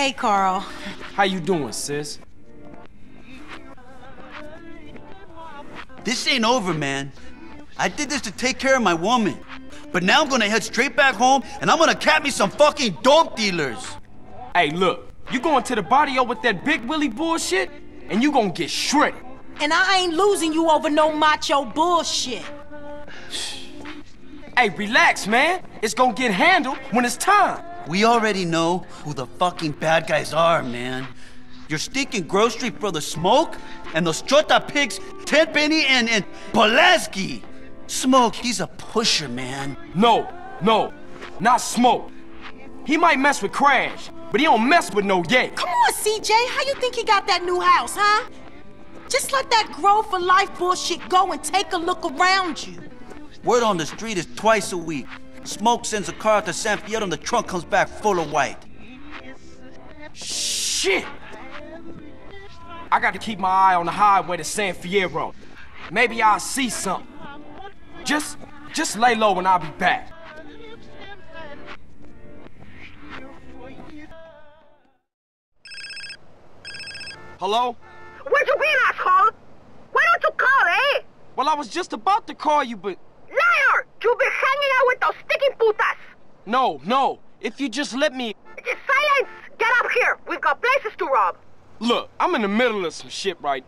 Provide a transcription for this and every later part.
Hey, Carl. How you doing, sis? This ain't over, man. I did this to take care of my woman. But now I'm gonna head straight back home and I'm gonna cap me some fucking dope dealers. Hey, look, you going to the barrio with that Big Willie bullshit, and you gonna get shredded. And I ain't losing you over no macho bullshit. Hey, relax, man. It's gonna get handled when it's time. We already know who the fucking bad guys are, man. Your stinking grocery brother Smoke and those Chota pigs, Tenpenny and Pulaski. Smoke, he's a pusher, man. No, not Smoke. He might mess with Crash, but he don't mess with no Ye. Come on, CJ. How you think he got that new house, huh? Just let that grow for life bullshit go and take a look around you. Word on the street is twice a week. Smoke sends a car out to San Fierro and the trunk comes back full of white. Shit! I got to keep my eye on the highway to San Fierro. Maybe I'll see something. Just lay low and I'll be back. Hello? Where you been, asshole? Why don't you call, eh? Well, I was just about to call you, but... Liar! You've been hanging out with those sticky putas. No. If you just let me... Silence! Get up here. We've got places to rob. Look, I'm in the middle of some shit right...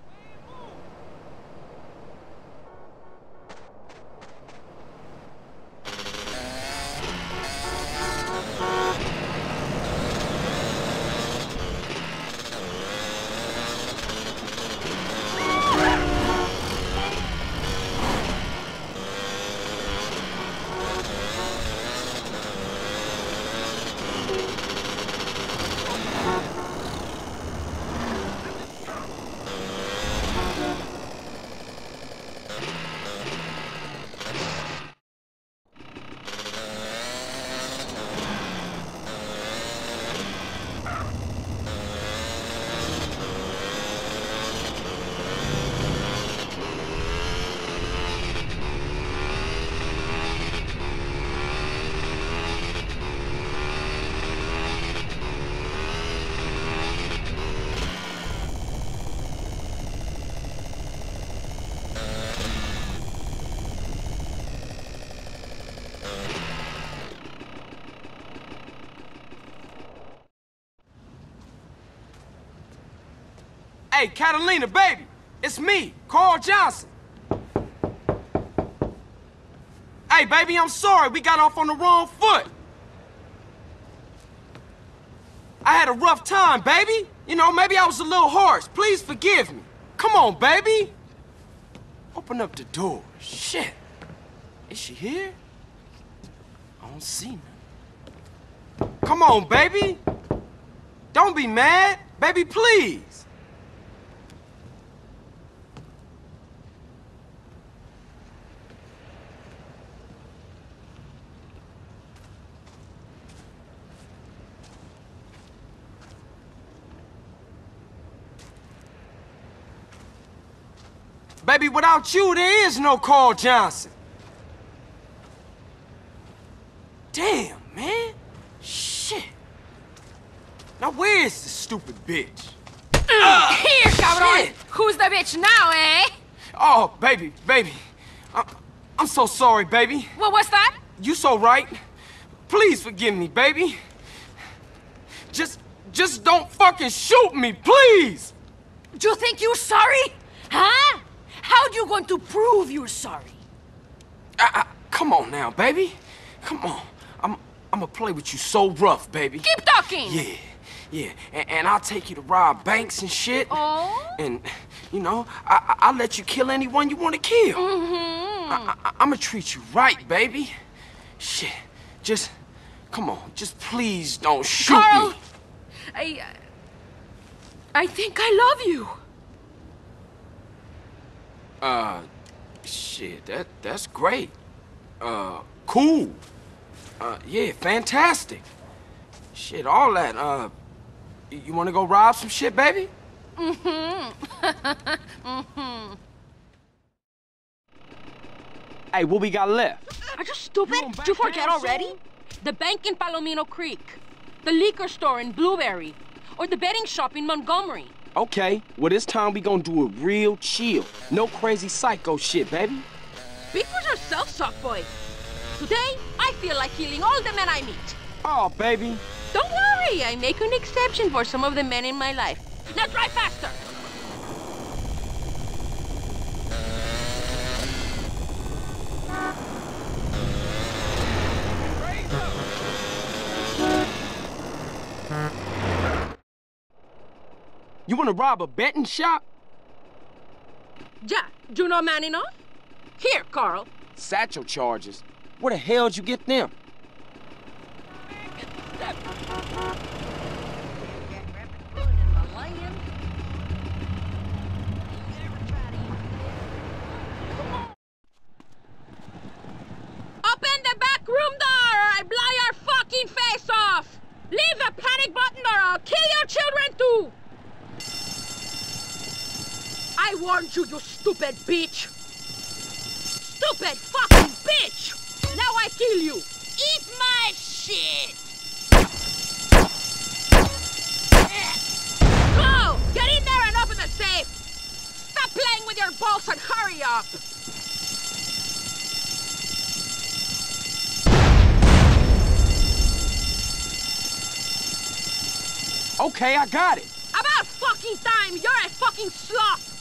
Hey, Catalina, baby! It's me, Carl Johnson. Hey, baby, I'm sorry. We got off on the wrong foot. I had a rough time, baby. You know, maybe I was a little harsh. Please forgive me. Come on, baby. Open up the door. Shit. Is she here? I don't see nothing. Come on, baby. Don't be mad. Baby, please. Baby, without you, there is no Carl Johnson. Damn, man. Shit. Now where is this stupid bitch? Here, cabrón! Shit. Who's the bitch now, eh? Oh, baby. I'm so sorry, baby. What was that? You so right. Please forgive me, baby. Just don't fucking shoot me, please! Do you think you're sorry? Huh? How you going to prove you're sorry? Come on now, baby. Come on. I'm gonna play with you so rough, baby. Keep talking! Yeah. And I'll take you to rob banks and shit. Oh? And, you know, I'll let you kill anyone you want to kill. Mm-hmm. I'm gonna treat you right, baby. Shit. Just, come on. Just please don't shoot Carl, me. I think I love you. Shit, that's great. Cool. Yeah, fantastic. Shit, all that, you wanna go rob some shit, baby? Hey, what we got left? Are you stupid? Did you forget already? The bank in Palomino Creek. The liquor store in Blueberry. or the betting shop in Montgomery. Okay, well this time we gonna do it real chill. No crazy psycho shit, baby. Speak for yourself, sockboy. Today, I feel like killing all the men I meet. Oh, baby. Don't worry, I make an exception for some of the men in my life. Now drive faster! You wanna rob a betting shop? Yeah, you know man enough? Here, Carl. Satchel charges? Where the hell'd you get them? Open the back room door or I blow your fucking face off! Leave the panic button or I'll kill your children too! I warned you, you stupid bitch! Stupid fucking bitch! Now I kill you! Eat my shit! Go! Get in there and open the safe! Stop playing with your balls and hurry up! Okay, I got it. About fucking time! You're a fucking sloth!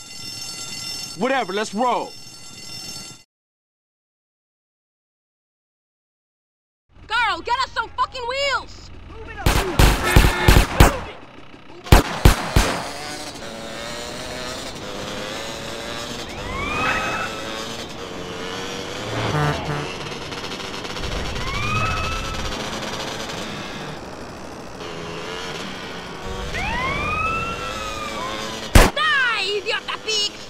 Whatever, let's roll. Carl, get us some fucking wheels! Die, idiota pigs!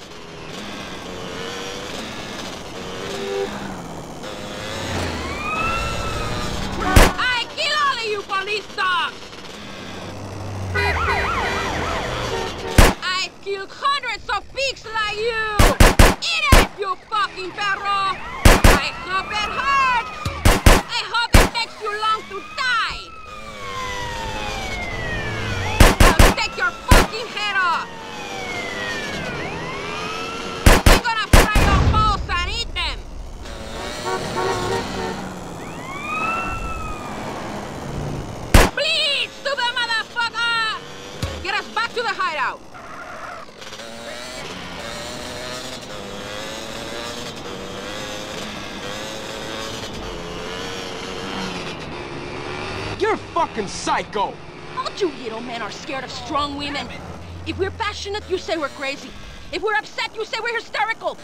I kill all of you police dogs! I've killed hundreds of pigs like you! Eat it, you fucking perro! I hope it hurts! I hope it takes you long to die! I'll take your fucking head off! I'm gonna fry your balls and eat them! Please, stupid motherfucker! Get us back to the hideout! You're fucking psycho. All you little men are scared of strong women. If we're passionate, you say we're crazy. If we're upset, you say we're hysterical.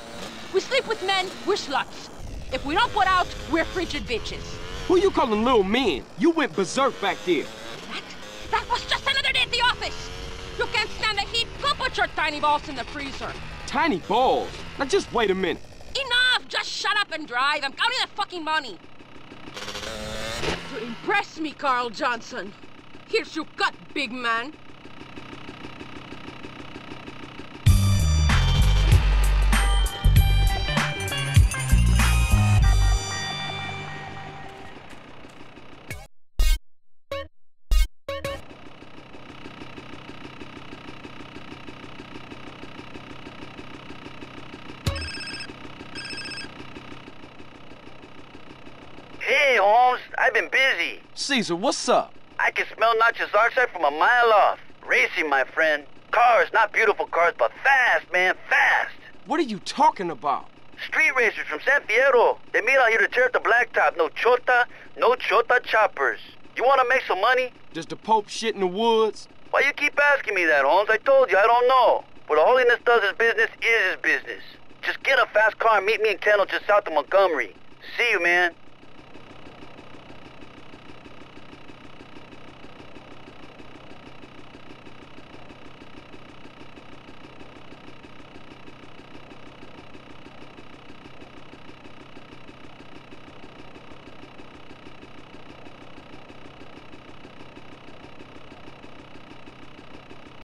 We sleep with men, we're sluts. If we don't put out, we're frigid bitches. Who you calling little men? You went berserk back there. That was just another day at the office. You can't stand the heat, go put your tiny balls in the freezer. Tiny balls. Now just wait a minute. Enough! Just shut up and drive. I'm counting the fucking money. You impress me, Carl Johnson. Here's your cut, big man. Hey, Holmes, I've been busy. Caesar, what's up? I can smell Notch's archetype from a mile off. Racing, my friend. Cars, not beautiful cars, but fast, man, fast. What are you talking about? Street racers from San Fierro. They meet out here to tear up the blacktop. No chota choppers. You want to make some money? Does the Pope shit in the woods? Why you keep asking me that, Holmes? I told you, I don't know. What Holiness does his business is his business. Just get a fast car and meet me in Kendall just south of Montgomery. See you, man.